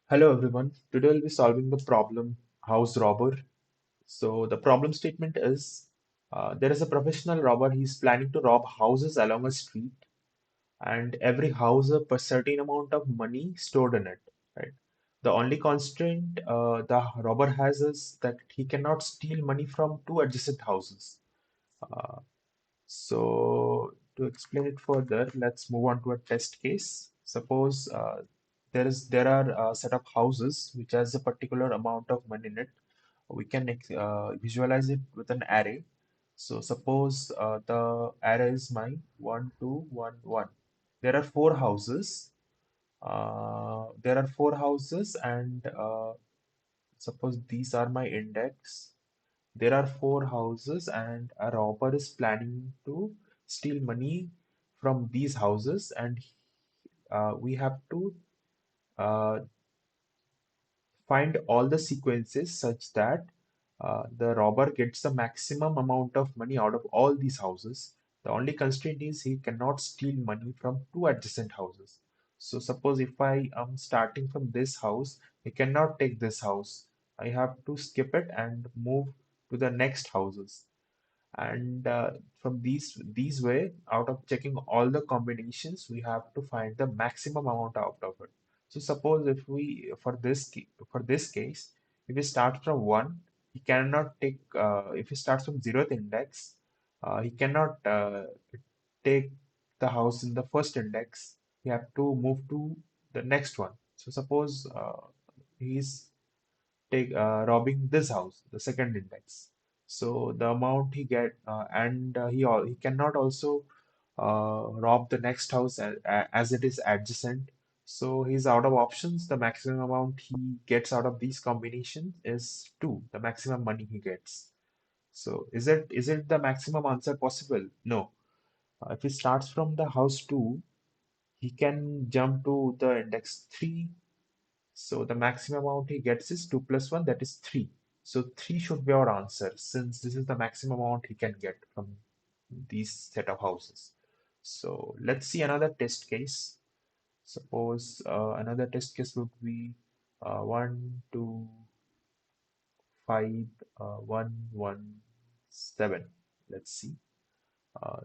Hello everyone. Today we'll be solving the problem house robber. So the problem statement is there is a professional robber. He's planning to rob houses along a street, and every house a certain amount of money stored in it. Right. The only constraint the robber has is that he cannot steal money from two adjacent houses. Uh, so to explain it further, let's move on to a test case. Suppose there are a set of houses which has a particular amount of money in it. We can visualize it with an array. So suppose the array is my 1, 2, 1, 1. There are four houses. There are four houses, and suppose these are my index. There are four houses, and a robber is planning to steal money from these houses, and we have to uh, find all the sequences such that the robber gets the maximum amount of money out of all these houses. The only constraint is he cannot steal money from two adjacent houses. So suppose if I am starting from this house, I cannot take this house. I have to skip it and move to the next houses, and from these way, out of checking all the combinations, we have to find the maximum amount out of it. So suppose if we for this case, if we start from 1, he cannot take if he starts from 0th index, he cannot take the house in the first index. He have to move to the next one. So suppose he's robbing this house, the second index. So the amount he get, and he cannot also rob the next house as it is adjacent. So he's out of options. The maximum amount he gets out of these combinations is 2, the maximum money he gets. So is it the maximum answer possible? No. If he starts from the house 2, he can jump to the index 3. So the maximum amount he gets is 2 plus 1, that is 3. So 3 should be our answer, since this is the maximum amount he can get from these set of houses. So let's see another test case. Suppose another test case would be 1, 2, 5, 1, 1, 7. Let's see.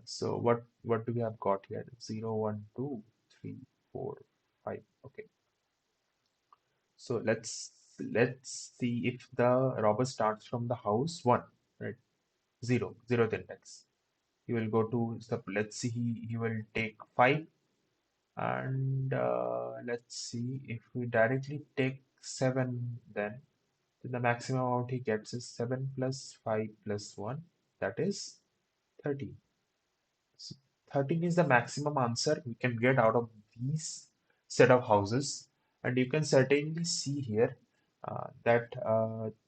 So what do we have got here? 0, 1, 2, 3, 4, 5. Okay. So let's see if the robber starts from the house 1, right? 0, 0th index. He will go to let's see, he will take 5, and let's see if we directly take 7, then the maximum amount he gets is 7 plus 5 plus 1, that is 13. So 13 is the maximum answer we can get out of these set of houses. And you can certainly see here that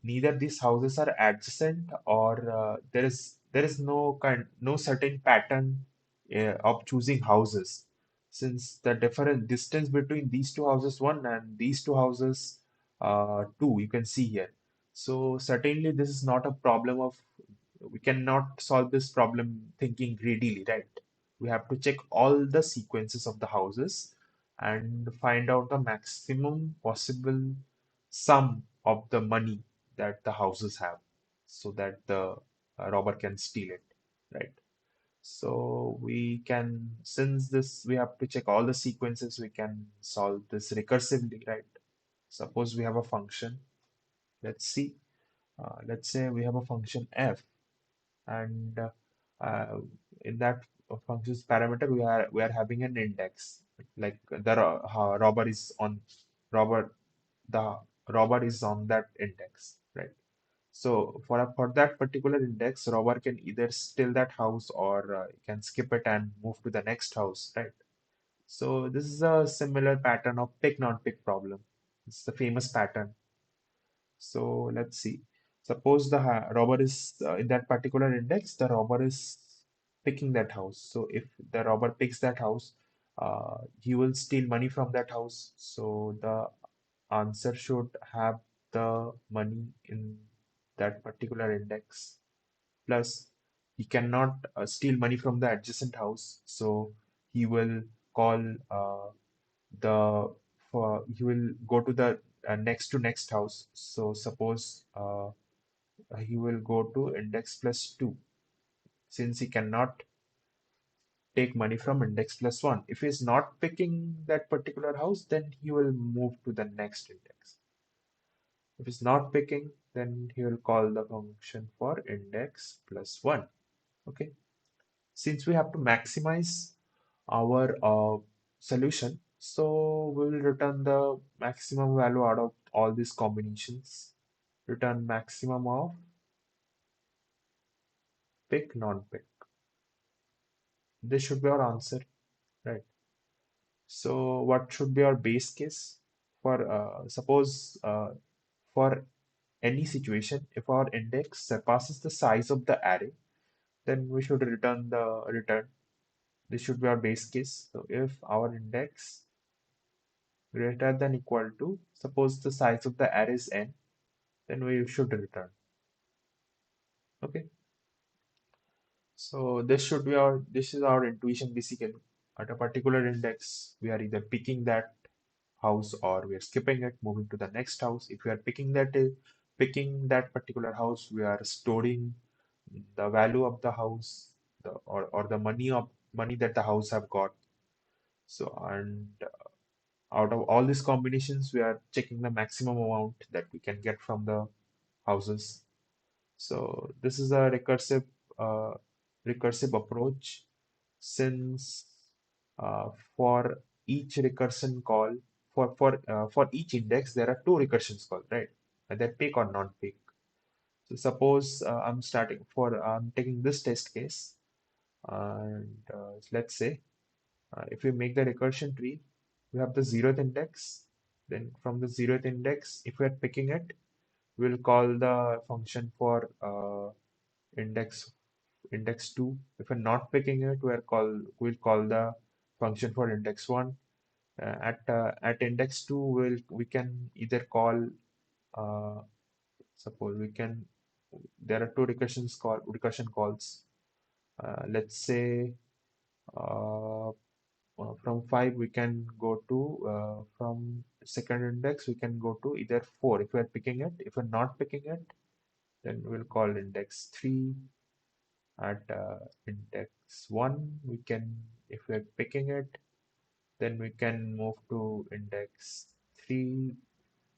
neither these houses are adjacent, or there is no certain pattern of choosing houses, since the different distance between these two houses 1 and these two houses 2, you can see here. So certainly this is not a problem of we cannot solve this problem thinking greedily, right? We have to check all the sequences of the houses and find out the maximum possible sum of the money that the houses have, so that the robber can steal it, right? So we can, since this we have to check all the sequences, we can solve this recursively, right? Suppose we have a function. Let's see. Let's say we have a function f, and uh, in that function's parameter we are having an index, like the robber is on robber the robber is on that index, right? So for that particular index, robber can either steal that house, or can skip it and move to the next house, right? So this is a similar pattern of pick not pick problem. It's the famous pattern. So let's see. Suppose the robber is in that particular index, the robber is picking that house. So if the robber picks that house, he will steal money from that house. So the answer should have the money in that particular index. Plus, he cannot steal money from the adjacent house. So he will call the he will go to the next to next house. So suppose he will go to index plus 2, since he cannot take money from index plus 1. If he's not picking that particular house, then he will move to the next index. If he's not picking, then he will call the function for index plus 1. Okay. Since we have to maximize our solution, so we will return the maximum value out of all these combinations. Return maximum of pick, non-pick. This should be our answer, right? So what should be our base case for suppose for any situation, if our index surpasses the size of the array, then we should return the return. This should be our base case. So if our index greater than equal to, suppose the size of the array is n, then we should return. Okay. So this is our intuition basically. At a particular index, we are either picking that house or we are skipping it, moving to the next house. If we are picking that particular house, we are storing the value of the house, or the money that the house have got. So and out of all these combinations, we are checking the maximum amount that we can get from the houses. So this is a uh, recursive approach, since uh, for each recursion call, for each index there are two recursions called, right? Either pick or non-pick. So suppose I'm taking this test case, and let's say if we make the recursion tree, we have the 0th index. Then from the 0th index, if we are picking it, we'll call the function for index index 2. If we're not picking it, we'll call the function for index 1. At index 2, we can either call suppose we can there are two recursion calls. Let's say uh, from 5 we can go to from second index we can go to either 4 if we're picking it. If we're not picking it, then we'll call index 3. At index 1 we can, if we're picking it, then we can move to index 3.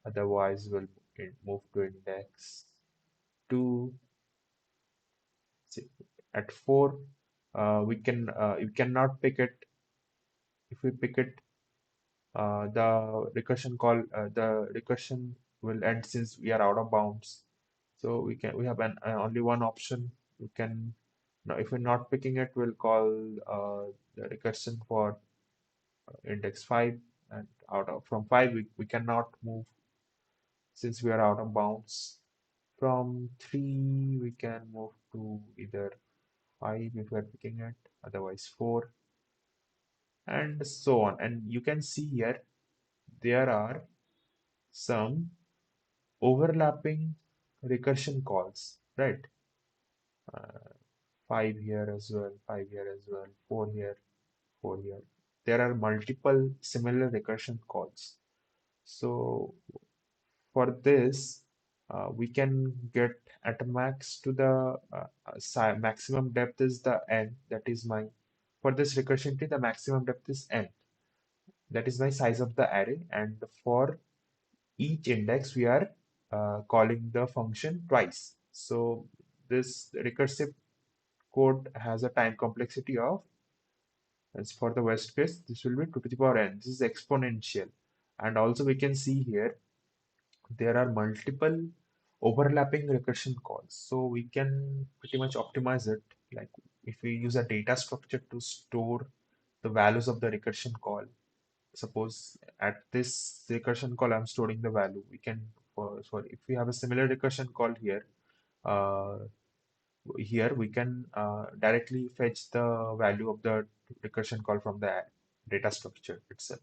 Otherwise we'll move to index 2. At 4 you cannot pick it. If we pick it, the recursion will end since we are out of bounds. So we have only one option. We can now, if we're not picking it, we'll call the recursion for index 5, and out of from 5 we cannot move since we are out of bounds. From 3 we can move to either 5 if we're picking it, otherwise 4, and so on. And you can see here there are some overlapping recursion calls, right? Uh, 5 here as well, 5 here as well, 4 here, 4 here. There are multiple similar recursion calls. So for this, we can get at max to the maximum depth is the n. That is my, for this recursion tree, the maximum depth is n. That is my size of the array. And for each index, we are calling the function twice. So this recursive code has a time complexity of, as for the worst case, this will be 2 to the power n. This is exponential. And also we can see here there are multiple overlapping recursion calls. So we can pretty much optimize it. Like if we use a data structure to store the values of the recursion call, suppose at this recursion call I'm storing the value. We can, for if we have a similar recursion call here, uh, we can directly fetch the value of the recursion call from the data structure itself.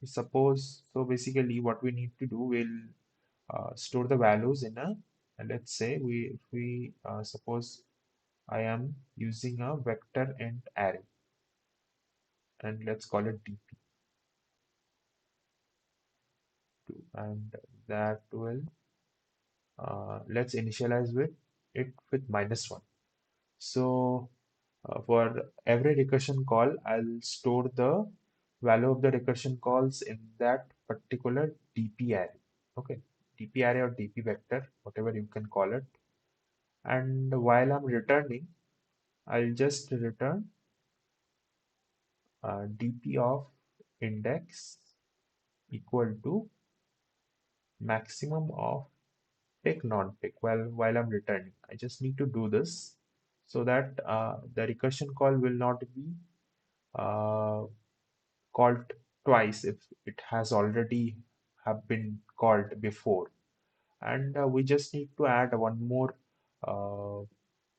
Suppose, so basically what we need to do, we'll store the values in a, and let's say if we suppose I am using a vector int array, and let's call it dp. and that will let's initialize with it with -1. So for every recursion call, I'll store the value of the recursion calls in that particular DP array. Okay, DP array or DP vector, whatever you can call it. And while I'm returning, I'll just return DP of index equal to maximum of pick non-pick while I'm returning. I just need to do this so that the recursion call will not be uh, called twice if it has already have been called before. And we just need to add one more uh,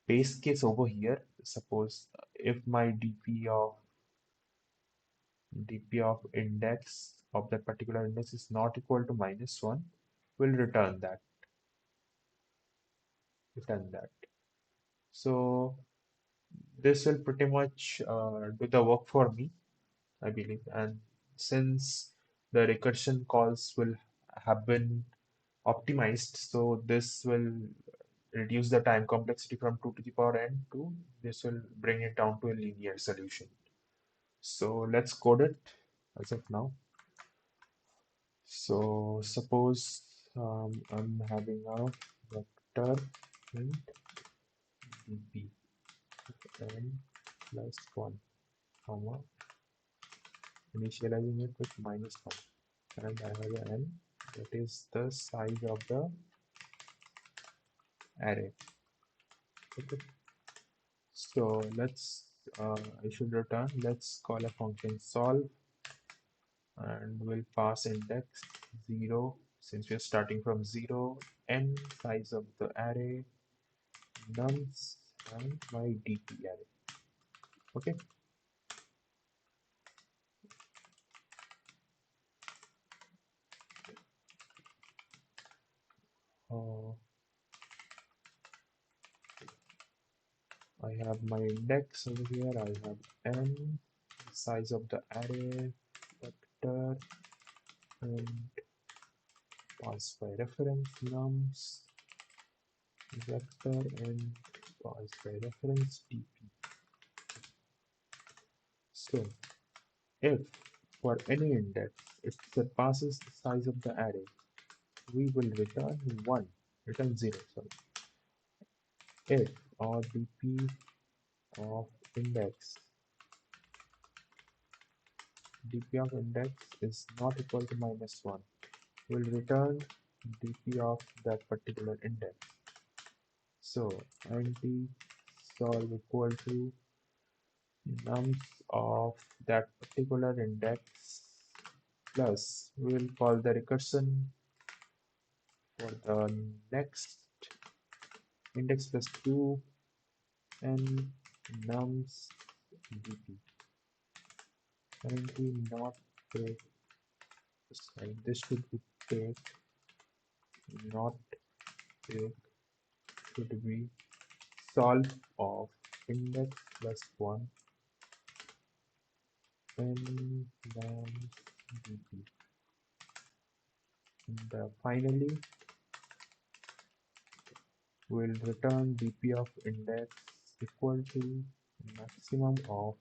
base case over here. Suppose if my dp of index of that particular index is not equal to -1, will return that. So this will pretty much do the work for me, I believe. And since the recursion calls will have been optimized, so this will reduce the time complexity from 2 to the power n to this will bring it down to a linear solution. So let's code it as of now. So suppose I'm having a vector int dp n plus 1, comma, initializing it with -1, and I have an n that is the size of the array. Okay. So I should return, let's call a function solve, and we'll pass index 0 since we're starting from 0, n size of the array, nums, and my dp array. Okay. Uh, I have my index over here. I have n size of the array vector and pass by reference nums vector and pass by reference dp. So if for any index it surpasses the size of the array, we will return 1, return 0, sorry. If our dp of index is not equal to -1, we'll return dp of that particular index. So int solve equal to nums of that particular index plus we will call the recursion for the next index plus 2 and nums dp. Currently not take, sorry, this should be take, not take, should be solve of index plus 1 and nums dp. And finally we'll return dp of index equal to maximum of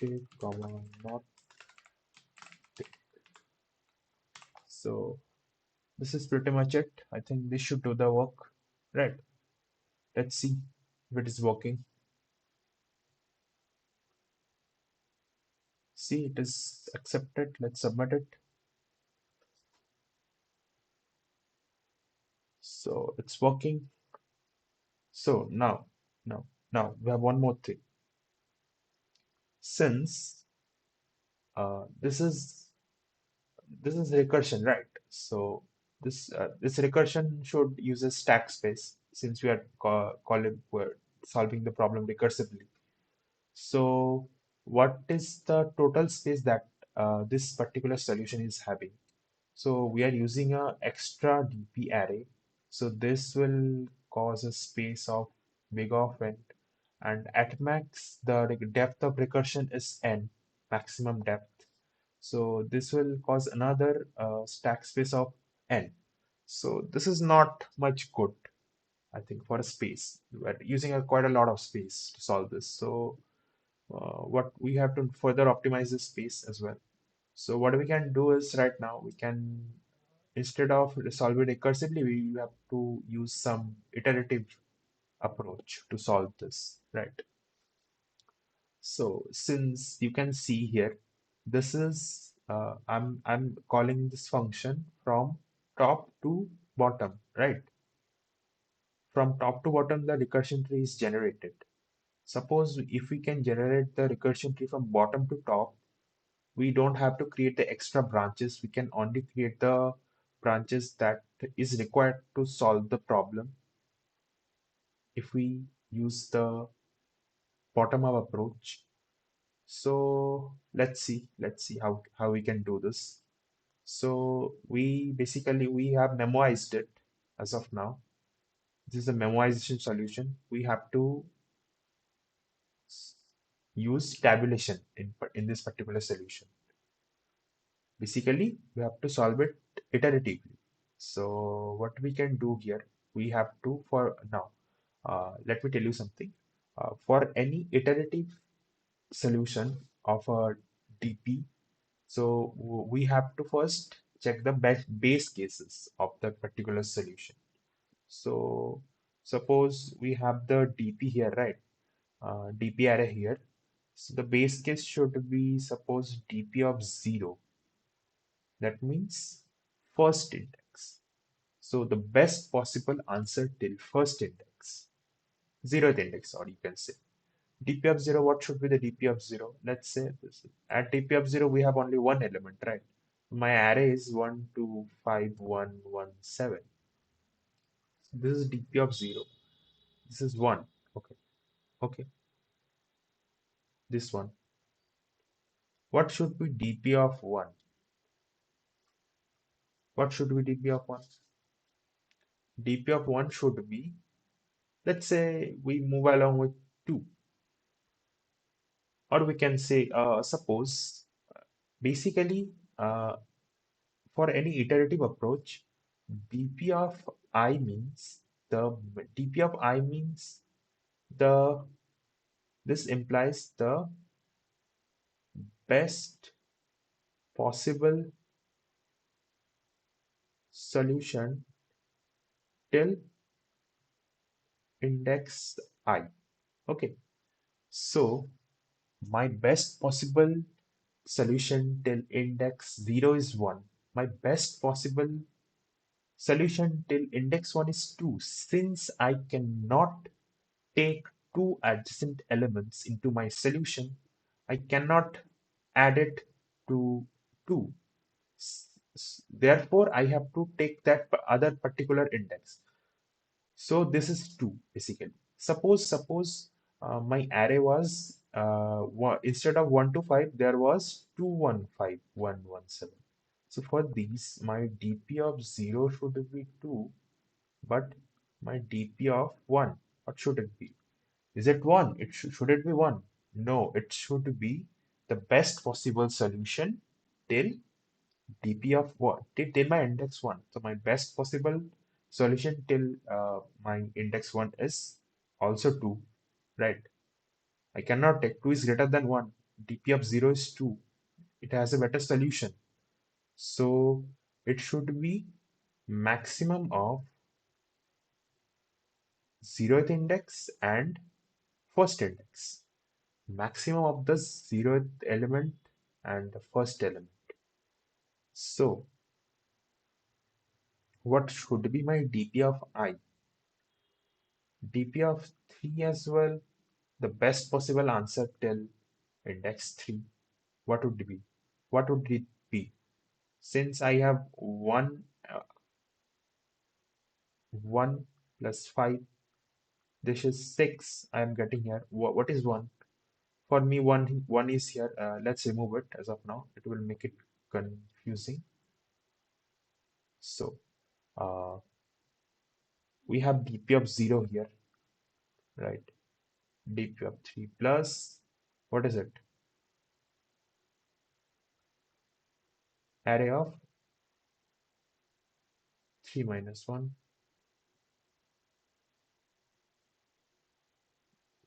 take comma not take. So this is pretty much it. I think this should do the work, right? Let's see if it is working. See, it is accepted. Let's submit it. So it's working. So now we have one more thing. Since this is recursion, right? So this recursion should use a stack space since we are we're solving the problem recursively. So what is the total space that this particular solution is having? So we are using a extra DP array. So this will cause a space of big of n, and at max the depth of recursion is n, maximum depth. So this will cause another stack space of n. So this is not much good, I think, for a space. We're using quite a lot of space to solve this. So what we have to further optimize this space as well. So what we can do is right now we can, instead of solve it recursively, we have to use some iterative approach to solve this, right? So since you can see here, this is I'm calling this function from top to bottom, right? From top to bottom, the recursion tree is generated. Suppose if we can generate the recursion tree from bottom to top, we don't have to create the extra branches. We can only create the branches that is required to solve the problem if we use the bottom-up approach. So let's see how we can do this. So we basically we have memoized it as of now. This is a memoization solution. We have to s- use tabulation in this particular solution. Basically, we have to solve it iteratively. So what we can do here, we have to for now. Let me tell you something. For any iterative solution of a DP, so we have to first check the base cases of that particular solution. So suppose we have the DP here, right? DP array here. So the base case should be suppose DP of 0. That means first index. So the best possible answer till first index, zeroth index, or you can say. DP of 0, what should be the DP of 0? Let's say this. At DP of 0, we have only one element, right? My array is 1, 2, 5, 1, 1, 7. This is DP of 0. This is 1. Okay. Okay. This one. What should be DP of 1? What should be DP of 1? DP of 1 should be, let's say we move along with 2. Or we can say, suppose, basically, uh, for any iterative approach, dp of I means the dp of I means the this implies the best possible solution till index I. Okay, so my best possible solution till index 0 is 1. My best possible solution till index 1 is 2. Since I cannot take two adjacent elements into my solution, I cannot add it to 2. Therefore, I have to take that other particular index. So this is 2 basically. Suppose my array was instead of 1 to 5, there was 2, 1, 5, 1, 1, 7. So for these, my DP of 0 should be 2, but my DP of 1, what should it be? Is it 1? Should it be 1? No, it should be the best possible solution till dp of what? Till my index 1. So my best possible solution till my index 1 is also 2, right? I cannot take 2 is greater than 1. dp of 0 is 2. It has a better solution. So it should be maximum of 0th index and first index. Maximum of the 0th element and the first element. So what should be my dp of I? dp of 3 as well. The best possible answer till index 3. What would it be? What would it be? Since I have 1 plus 5, this is 6 I am getting here. What is 1? For me, 1 is here. Let's remove it as of now. It will make it confusing. So uh, we have dp of 0 here, right? dp of 3 plus, what is it? array of 3 minus 1.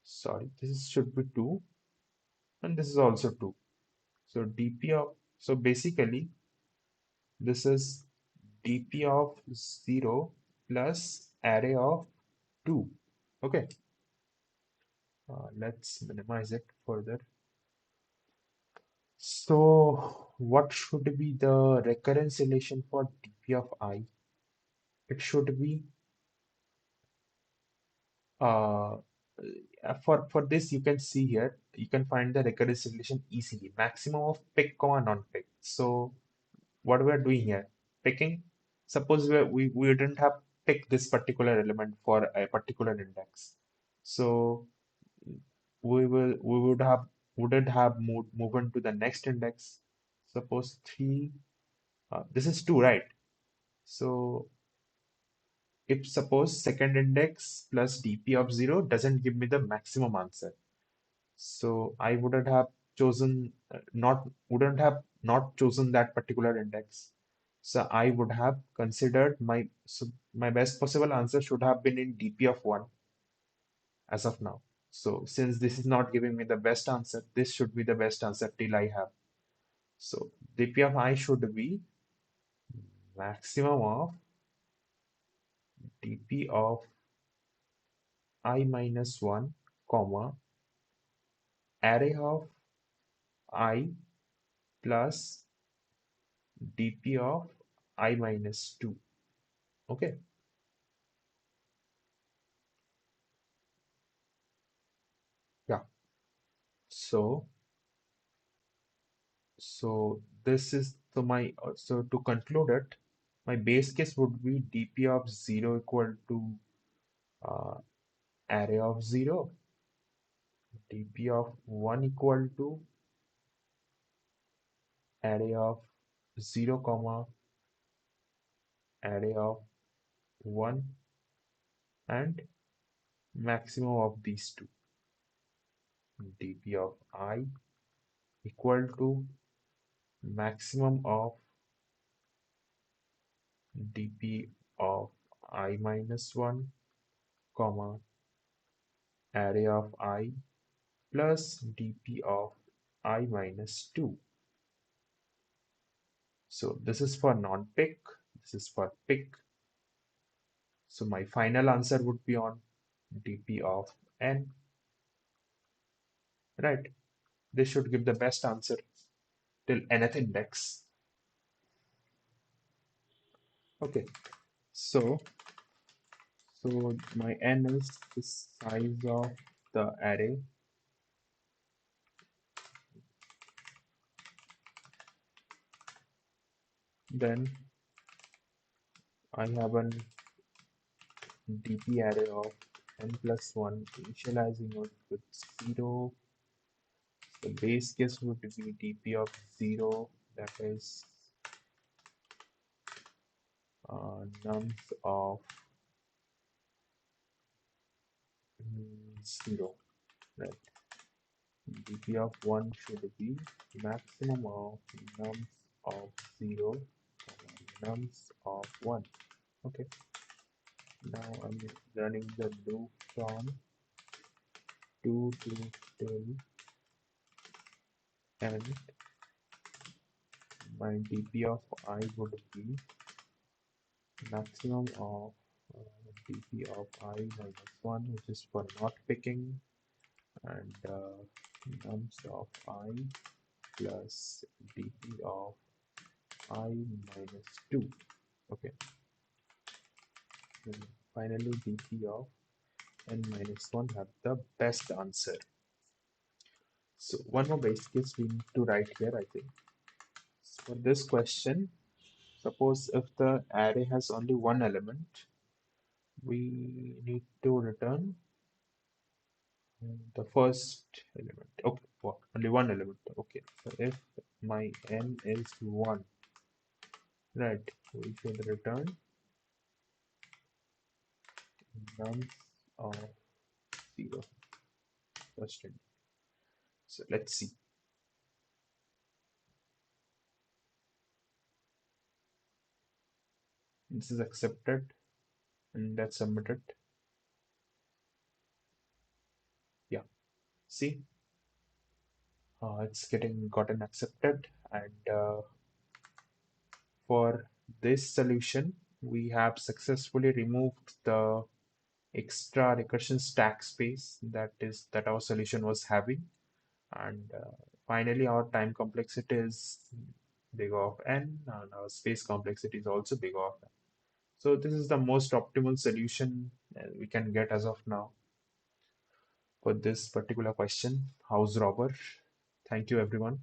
Sorry, this should be 2, and this is also 2. So dp of, so basically this is dp of 0 plus array of 2. Okay, let's minimize it further. So what should be the recurrence relation for dp of I? It should be uh, for this, you can see here, you can find the recurrence relation easily. Maximum of pick comma non-pick. So what we are doing here, picking. Suppose we didn't have picked this particular element for a particular index. So we wouldn't have moved on to the next index. Suppose 3. This is 2, right? So if suppose second index plus dp of 0 doesn't give me the maximum answer, so I wouldn't have chosen not wouldn't have not chosen that particular index. So I would have considered my best possible answer should have been in dp of 1 as of now. So since this is not giving me the best answer, this should be the best answer till I have. So dp of I should be maximum of dp of I minus 1, comma, array of I plus dp of I minus 2. Okay. Yeah. So, this is so to conclude it, my base case would be dp of 0 equal to uh, array of 0, dp of 1 equal to array of 0 comma array of 1, and maximum of these two, dp of I equal to maximum of dp of I minus 1, comma array of I plus dp of I minus 2. So this is for non-pick, this is for pick. So my final answer would be on dp of n, right? This should give the best answer till nth index. Okay, so my n is the size of the array, then I have an dp array of n plus 1, initializing it with 0. The base case would be dp of 0, that is nums of 0, right? dp of 1 should be maximum of nums of 0, nums of 1. Okay, now I'm running the loop from 2 to till, and my dp of I would be maximum of dp of I minus 1, which is for not picking, and nums of I plus dp of I minus 2. Okay, and finally dp of n minus 1 have the best answer. So one more base case we need to write here, I think. For this question, suppose if the array has only one element, we need to return the first element. Okay, only one element. Okay, so if my n is 1, right, we should return nums of 0 first element. So let's see. This is accepted and that's submitted. Yeah, see, it's getting gotten accepted. And for this solution, we have successfully removed the extra recursion stack space that our solution was having. And finally, our time complexity is big O of n, and our space complexity is also big O of n. So this is the most optimal solution we can get as of now for this particular question, house robber. Thank you, everyone.